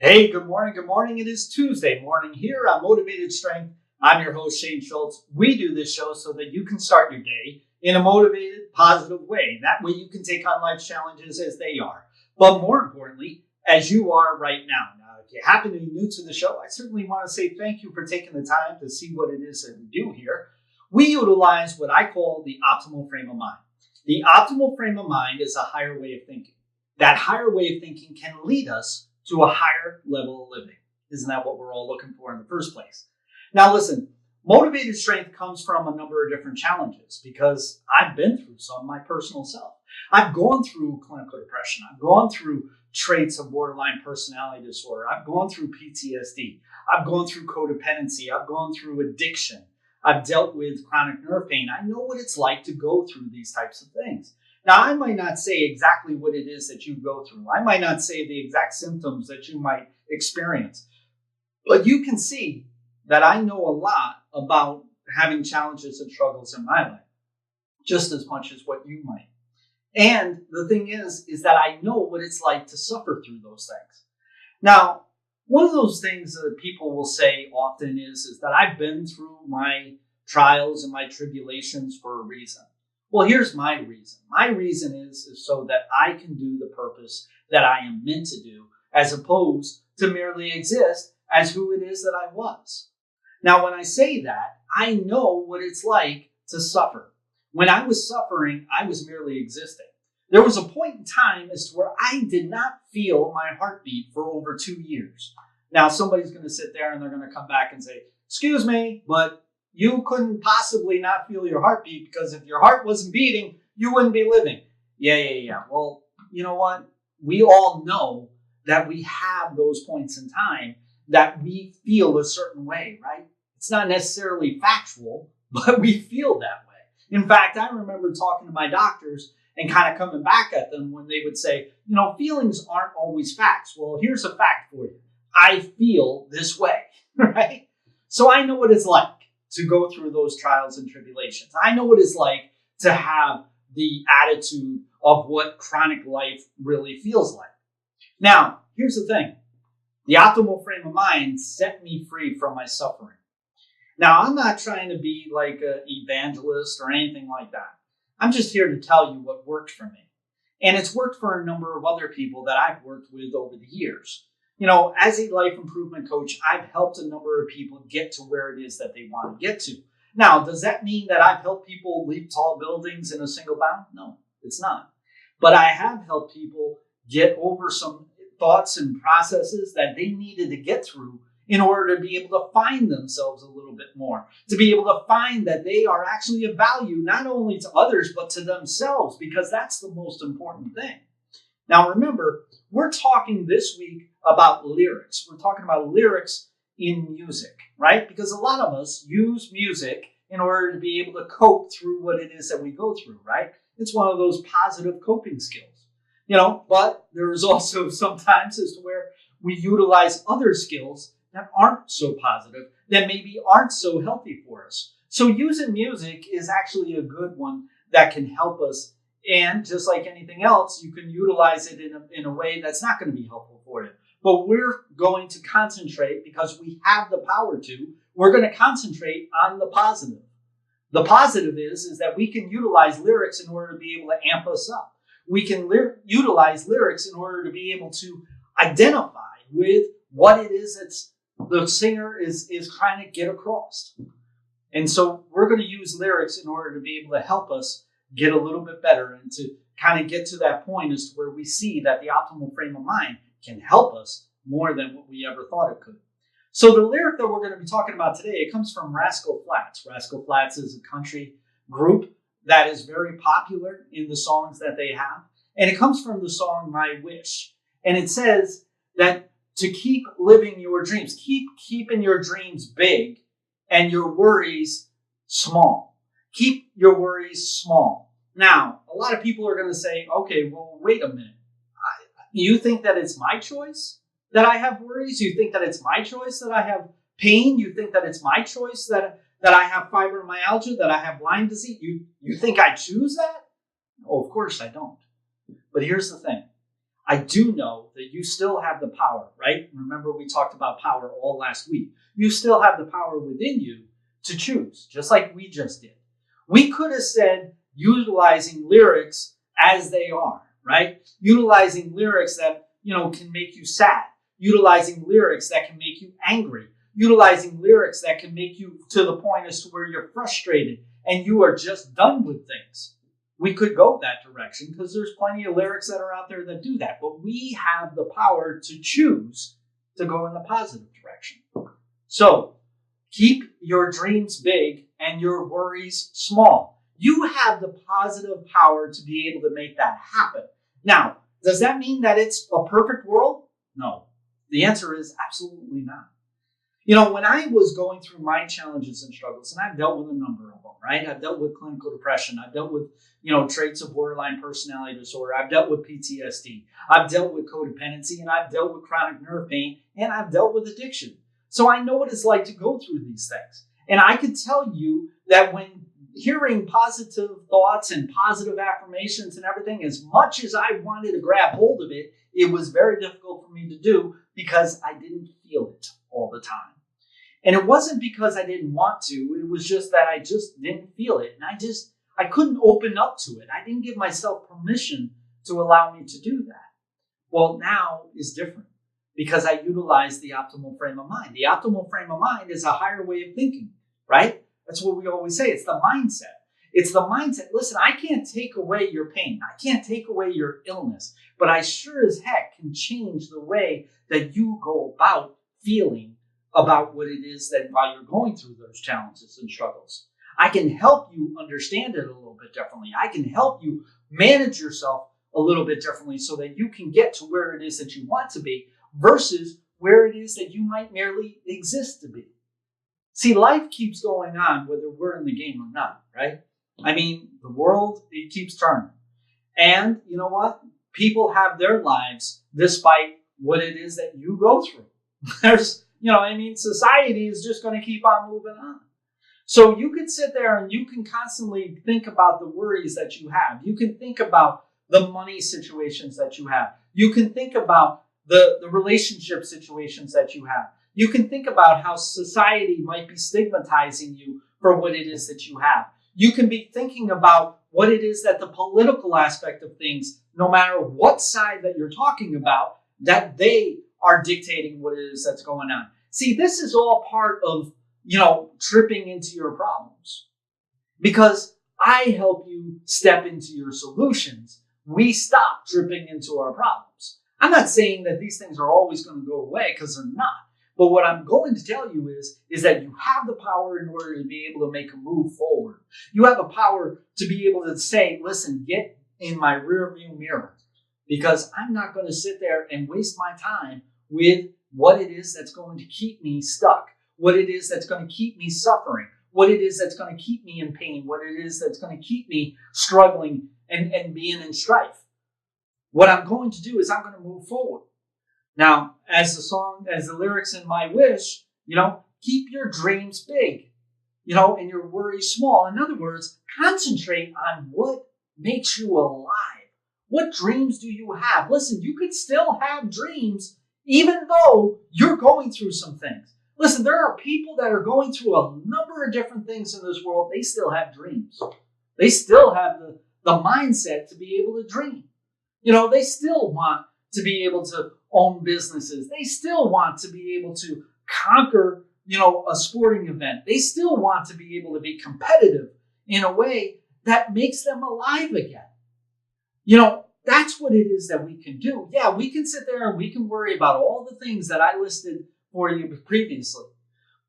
Hey, good morning. Good morning. It is Tuesday morning here on Motivated Strength. I'm your host, Shane Schultz. We do this show so that you can start your day in a motivated, positive way. That way you can take on life's challenges as they are. But more importantly, as you are right now. Now, if you happen to be new to the show, I certainly want to say thank you for taking the time to see what it is that we do here. We utilize what I call the optimal frame of mind. The optimal frame of mind is a higher way of thinking. That higher way of thinking can lead us to a higher level of living. Isn't that what we're all looking for in the first place? Now, listen, motivated strength comes from a number of different challenges because I've been through some my personal self. I've gone through clinical depression. I've gone through traits of borderline personality disorder. I've gone through PTSD. I've gone through codependency. I've gone through addiction. I've dealt with chronic nerve pain. I know what it's like to go through these types of things. Now, I might not say exactly what it is that you go through. I might not say the exact symptoms that you might experience. But you can see that I know a lot about having challenges and struggles in my life, just as much as what you might. And the thing is that I know what it's like to suffer through those things. Now, one of those things that people will say often is that I've been through my trials and my tribulations for a reason. Well, here's my reason. My reason is so that I can do the purpose that I am meant to do, as opposed to merely exist as who it is that I was. Now, when I say that, I know what it's like to suffer. When I was suffering, I was merely existing. There was a point in time as to where I did not feel my heartbeat for over 2 years. Now, somebody's going to sit there and they're going to come back and say, excuse me, but you couldn't possibly not feel your heartbeat because if your heart wasn't beating, you wouldn't be living. Yeah. Well, you know what? We all know that we have those points in time that we feel a certain way, right? It's not necessarily factual, but we feel that way. In fact, I remember talking to my doctors and kind of coming back at them when they would say, feelings aren't always facts. Well, here's a fact for you. I feel this way, right? So I know what it's like to go through those trials and tribulations. I know what it's like to have the attitude of what chronic life really feels like. Now, here's the thing. The optimal frame of mind set me free from my suffering. Now, I'm not trying to be like an evangelist or anything like that. I'm just here to tell you what worked for me. And it's worked for a number of other people that I've worked with over the years. As a life improvement coach, I've helped a number of people get to where it is that they want to get to. Now, does that mean that I've helped people leap tall buildings in a single bound? No, it's not. But I have helped people get over some thoughts and processes that they needed to get through in order to be able to find themselves a little bit more, to be able to find that they are actually of value, not only to others, but to themselves, because that's the most important thing. Now, remember, we're talking this week about lyrics. We're talking about lyrics in music, right? Because a lot of us use music in order to be able to cope through what it is that we go through, right? It's one of those positive coping skills, but there is also sometimes as to where we utilize other skills that aren't so positive, that maybe aren't so healthy for us. So using music is actually a good one that can help us. And just like anything else, you can utilize it in a way that's not going to be helpful for you. But we're going to concentrate, because we have the power to, we're going to concentrate on the positive. The positive is that we can utilize lyrics in order to be able to amp us up. We can utilize lyrics in order to be able to identify with what it is that's the singer is trying to get across. And so we're going to use lyrics in order to be able to help us get a little bit better and to kind of get to that point as to where we see that the optimal frame of mind can help us more than what we ever thought it could. So the lyric that we're going to be talking about today, it comes from Rascal Flatts. Rascal Flatts is a country group that is very popular in the songs that they have. And it comes from the song My Wish. And it says that to keep living your dreams, keep keeping your dreams big and your worries small. Keep your worries small. Now, a lot of people are going to say, okay, well, wait a minute. You think that it's my choice that I have worries? You think that it's my choice that I have pain? You think that it's my choice that I have fibromyalgia, that I have Lyme disease? You think I choose that? Oh, of course I don't. But here's the thing. I do know that you still have the power, right? Remember, we talked about power all last week. You still have the power within you to choose, just like we just did. We could have said utilizing lyrics as they are, right? Utilizing lyrics that, can make you sad. Utilizing lyrics that can make you angry. Utilizing lyrics that can make you to the point as to where you're frustrated and you are just done with things. We could go that direction because there's plenty of lyrics that are out there that do that. But we have the power to choose to go in the positive direction. So keep your dreams big and your worries small. You have the positive power to be able to make that happen. Now, does that mean that it's a perfect world? No. The answer is absolutely not. When I was going through my challenges and struggles, and I've dealt with a number of them, right? I've dealt with clinical depression. I've dealt with, traits of borderline personality disorder. I've dealt with PTSD. I've dealt with codependency, and I've dealt with chronic nerve pain, and I've dealt with addiction. So I know what it's like to go through these things. And I can tell you that when hearing positive thoughts and positive affirmations and everything, as much as I wanted to grab hold of it, it was very difficult for me to do because I didn't feel it all the time. And it wasn't because I didn't want to. It was just that I just didn't feel it. And I couldn't open up to it. I didn't give myself permission to allow me to do that. Well, now is different because I utilize the optimal frame of mind. The optimal frame of mind is a higher way of thinking, right? That's what we always say. It's the mindset. It's the mindset. Listen, I can't take away your pain. I can't take away your illness, but I sure as heck can change the way that you go about feeling about what it is that while you're going through those challenges and struggles. I can help you understand it a little bit differently. I can help you manage yourself a little bit differently so that you can get to where it is that you want to be versus where it is that you might merely exist to be. See, life keeps going on whether we're in the game or not, right? I mean, the world, it keeps turning. And you know what? People have their lives despite what it is that you go through. Society is just going to keep on moving on. So you can sit there and you can constantly think about the worries that you have. You can think about the money situations that you have. You can think about the relationship situations that you have. You can think about how society might be stigmatizing you for what it is that you have. You can be thinking about what it is that the political aspect of things, no matter what side that you're talking about, that they are dictating what it is that's going on. See, this is all part of, tripping into your problems. Because I help you step into your solutions, we stop tripping into our problems. I'm not saying that these things are always going to go away, because they're not. But what I'm going to tell you is that you have the power in order to be able to make a move forward. You have a power to be able to say, listen, get in my rearview mirror, because I'm not going to sit there and waste my time with what it is that's going to keep me stuck, what it is that's going to keep me suffering, what it is that's going to keep me in pain, what it is that's going to keep me struggling and being in strife. What I'm going to do is I'm going to move forward. Now, as the lyrics in My Wish, keep your dreams big, and your worries small. In other words, concentrate on what makes you alive. What dreams do you have? Listen, you could still have dreams even though you're going through some things. Listen, there are people that are going through a number of different things in this world. They still have dreams. They still have the mindset to be able to dream. They still want to be able to own businesses. They still want to be able to conquer, a sporting event. They still want to be able to be competitive in a way that makes them alive again. That's what it is that we can do. Yeah, we can sit there and we can worry about all the things that I listed for you previously.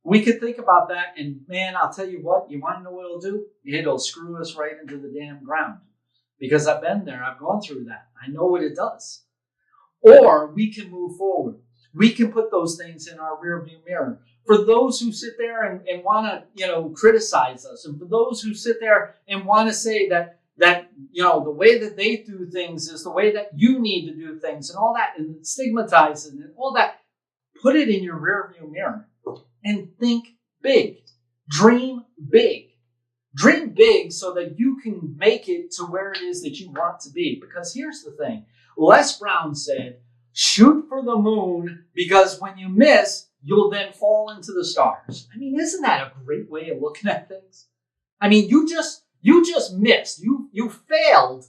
We could think about that, and man, I'll tell you what, you want to know what it'll do? It'll screw us right into the damn ground. Because I've been there, I've gone through that. I know what it does. Or we can move forward. We can put those things in our rearview mirror. For those who sit there and want to, criticize us, and for those who sit there and want to say that the way that they do things is the way that you need to do things and all that, and stigmatize it and all that, put it in your rearview mirror and think big. Dream big. Dream big so that you can make it to where it is that you want to be. Because here's the thing. Les Brown said, shoot for the moon because when you miss, you'll then fall into the stars. I mean, isn't that a great way of looking at things? I mean, you just missed. You failed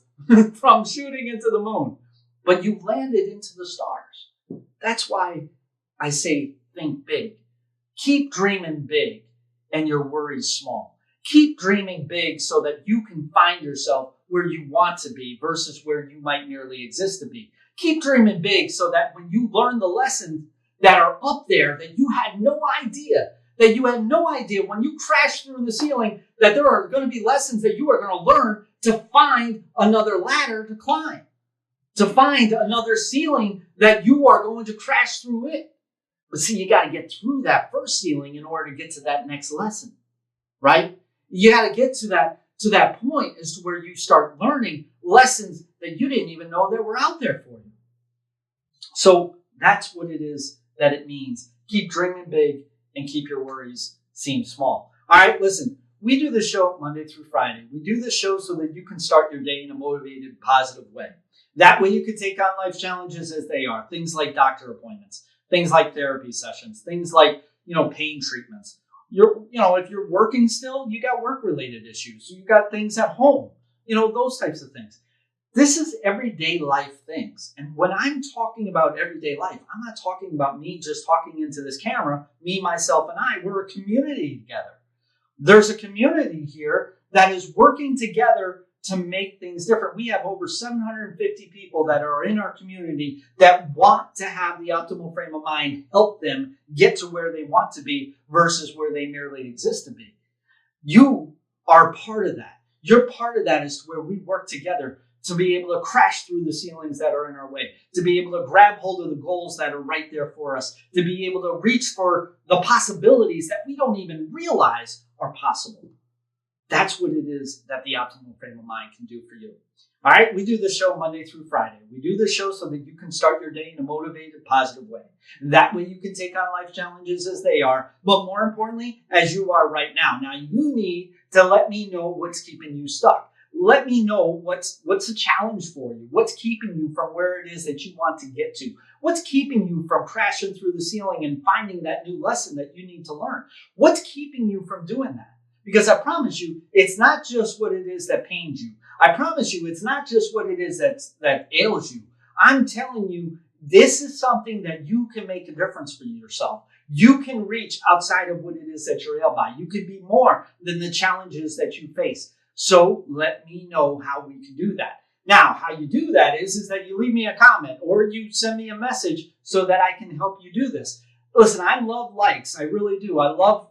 from shooting into the moon, but you landed into the stars. That's why I say think big. Keep dreaming big and your worries small. Keep dreaming big so that you can find yourself where you want to be versus where you might merely exist to be. Keep dreaming big so that when you learn the lessons that are up there that you had no idea, when you crash through the ceiling, that there are going to be lessons that you are going to learn to find another ladder to climb, to find another ceiling that you are going to crash through it. But see, you got to get through that first ceiling in order to get to that next lesson, right? You got to get to that point as to where you start learning lessons that you didn't even know that were out there for you. So that's what it is that it means. Keep dreaming big and keep your worries seem small. All right, listen, we do this show Monday through Friday. We do this show so that you can start your day in a motivated, positive way. That way you can take on life's challenges as they are. Things like doctor appointments, things like therapy sessions, things like, pain treatments. If you're working still, you got work-related issues. You got things at home, those types of things. This is everyday life things. And when I'm talking about everyday life, I'm not talking about me just talking into this camera, me, myself, and I. We're a community together. There's a community here that is working together to make things different. We have over 750 people that are in our community that want to have the optimal frame of mind help them get to where they want to be versus where they merely exist to be. You are part of that. You're part of that as to where we work together to be able to crash through the ceilings that are in our way, to be able to grab hold of the goals that are right there for us, to be able to reach for the possibilities that we don't even realize are possible. That's what it is that the optimal frame of mind can do for you. All right, we do this show Monday through Friday. We do this show so that you can start your day in a motivated, positive way. That way you can take on life challenges as they are, but more importantly, as you are right now. Now, you need to let me know what's keeping you stuck. Let me know what's a challenge for you. What's keeping you from where it is that you want to get to? What's keeping you from crashing through the ceiling and finding that new lesson that you need to learn? What's keeping you from doing that? Because I promise you, it's not just what it is that pains you. I promise you, it's not just what it is that ails you. I'm telling you, this is something that you can make a difference for yourself. You can reach outside of what it is that you're ailed by. You can be more than the challenges that you face. So let me know how we can do that. Now, how you do that is that you leave me a comment or you send me a message so that I can help you do this. Listen, I love likes. I really do. I love,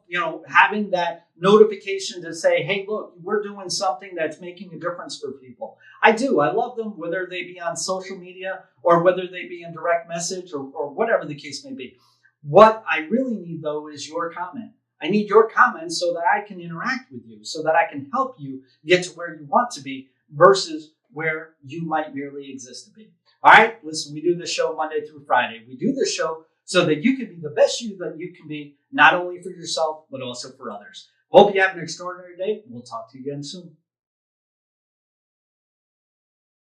having that notification to say, hey, look, we're doing something that's making a difference for people. I do. I love them, whether they be on social media or whether they be in direct message or whatever the case may be. What I really need, though, is your comment. I need your comments so that I can interact with you, so that I can help you get to where you want to be versus where you might merely exist to be. All right, listen, we do this show Monday through Friday. We do this show so that you can be the best you that you can be, not only for yourself, but also for others. Hope you have an extraordinary day. We'll talk to you again soon.